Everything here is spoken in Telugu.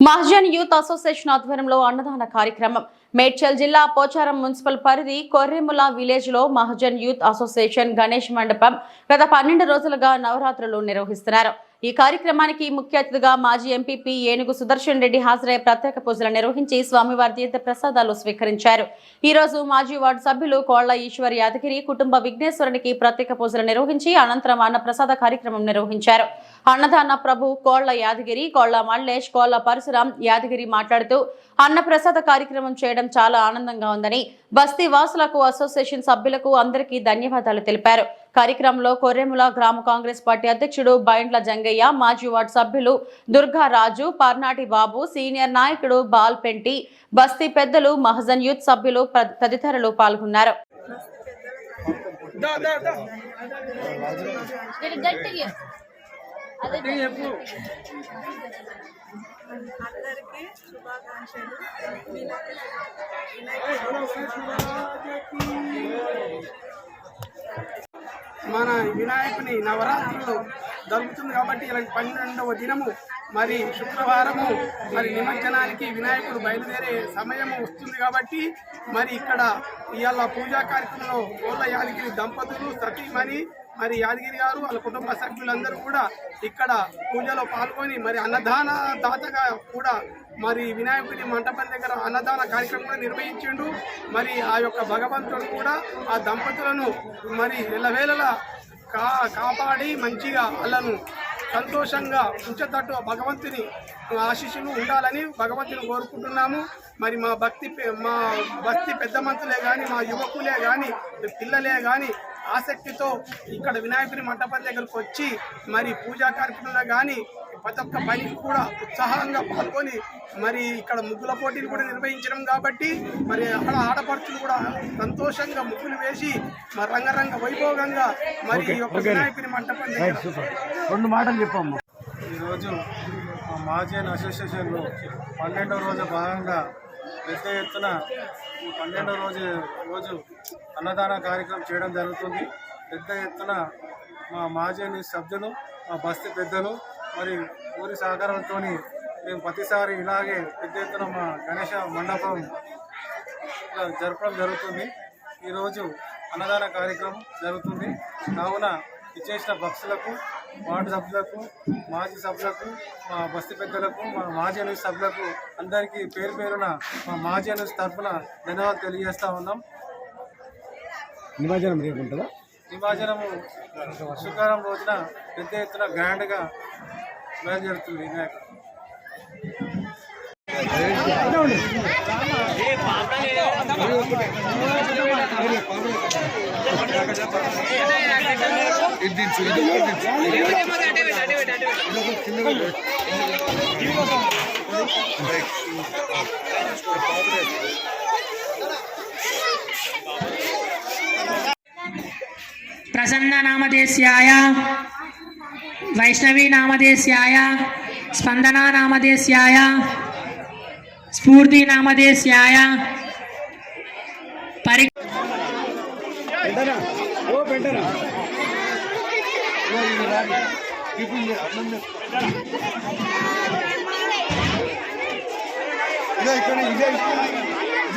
మహజన్ యూత్ అసోసియేషన్ ఆధ్వర్యంలో అన్నదాన కార్యక్రమం మేడ్చల్ జిల్లా పోచారం మున్సిపల్ పరిధి కొర్రెముల విలేజ్ లో మహజన్ యూత్ అసోసియేషన్ గణేష్ మండపం గత 12 రోజులుగా నవరాత్రులు నిర్వహిస్తున్నారు। ఈ కార్యక్రమానికి ముఖ్య అతిథిగా మాజీ ఎంపీపీ ఏనుగు సుదర్శన్ రెడ్డి హాజరై ప్రత్యేక పూజలు నిర్వహించి స్వామివారి తీర్థ ప్రసాదాలు స్వీకరించారు। ఈ రోజు మాజీ వార్డు సభ్యులు కోళ్ల ఈశ్వర్ యాదగిరి కుటుంబ విఘ్నేశ్వరునికి ప్రత్యేక పూజలు నిర్వహించి అనంతరం అన్న ప్రసాద కార్యక్రమం నిర్వహించారు। అన్నదాన ప్రభు కోళ్ల యాదగిరి, కోళ్ల మల్లేష్, కోళ్ల పరశురాం యాదగిరి మాట్లాడుతూ అన్న ప్రసాద కార్యక్రమం చేయడం చాలా ఆనందంగా ఉందని బస్తీ వాసులకు, అసోసియేషన్ సభ్యులకు అందరికీ ధన్యవాదాలు తెలిపారు। కార్యక్రమంలో కొర్రెముల గ్రామ కాంగ్రెస్ పార్టీ అధ్యక్షుడు బైండ్ల జంగయ్య, మాజీ వార్డు సభ్యులు దుర్గారాజు, పర్నాటి బాబు, సీనియర్ నాయకుడు బాల్పెంటి, బస్తీ పెద్దలు, మహజన్ యూత్ సభ్యులు తదితరులు పాల్గొన్నారు। అందరికీ శుభాకాంక్షలు। మన వినాయకుని నవరాత్రులు జరుగుతుంది కాబట్టి ఇలా 12వ దినము మరి శుక్రవారము మరి నిమజ్జనానికి వినాయకుడు బయలుదేరే సమయం వస్తుంది కాబట్టి మరి ఇక్కడ ఇవాళ పూజా కార్యక్రమంలో కోళ్ల యాదగిరి దంపతులు, సతీమణి మరి యాదగిరి గారు వాళ్ళ కుటుంబ సభ్యులందరూ కూడా ఇక్కడ పూజలో పాల్గొని మరి అన్నదాన దాతగా కూడా మరి వినాయకుని మంటపం దగ్గర అన్నదాన కార్యక్రమం కూడా నిర్వహించిండు। మరి ఆ యొక్క భగవంతుడు కూడా ఆ దంపతులను మరి ఎల్లవేళలా కాపాడి మంచిగా వాళ్ళను సంతోషంగా ఉంచేటట్టు భగవంతుని ఆశీస్సులు ఉండాలని భగవంతుని కోరుకుంటున్నాము। మరి మా భక్తి పెద్ద మంతులే కానీ, మా యువకులే కానీ, పిల్లలే కానీ ఆసక్తితో ఇక్కడ వినాయకుని మంటపం దగ్గరకు వచ్చి మరి పూజా కార్యక్రమంలో కానీ ప్రతి ఒక్క పనికి కూడా ఉత్సాహంగా పాల్గొని మరి ఇక్కడ ముగ్గుల పోటీలు కూడా నిర్వహించడం కాబట్టి మరి అక్కడ ఆడపడుచులు కూడా సంతోషంగా ముగ్గులు వేసి మరి రంగరంగ వైభోగంగా మరి ఈ యొక్క వినాయకుని మంటపం దగ్గర 2 మాటలు చెప్పమ్మా। ఈరోజు మహజన్ అసోసియేషన్లో 12వ రోజు భాగంగా పెద్ద ఎత్తున 12వ రోజు అన్నదాన కార్యక్రమం చేయడం జరుగుతుంది। పెద్ద ఎత్తున మా మహజన్ సభ్యులు, మా బస్తీ పెద్దలు మరి ఊరి సహకారంతో మేము ప్రతిసారి ఇలాగే పెద్ద ఎత్తున మా గణేష మండపం జరపడం జరుగుతుంది। ఈరోజు అన్నదాన కార్యక్రమం జరుగుతుంది కావున ఇచ్చేసిన భక్తులకు, వార్డు సభ్యులకు, మాజీ సభ్యులకు, మా బస్తీ పెద్దలకు, మా మాజీ న్యూస్ సభ్యులకు అందరికీ పేరు పేరున మా మాజీ న్యూస్ తరఫున ధన్యవాదాలు తెలియజేస్తూ ఉన్నాం। నిమజ్జనం రేపుంటుందా? నిమజ్జనము శుక్రవారం రోజున పెద్ద ఎత్తున గ్రాండ్గా బయలుదేరుతుంది వినాయకుడు। प्रसन्न नामधेस्याय, वैष्णवी नामधेस्याय, स्पंदना नामधेस्याय, स्फूर्ति नामधेस्याय, ఇదే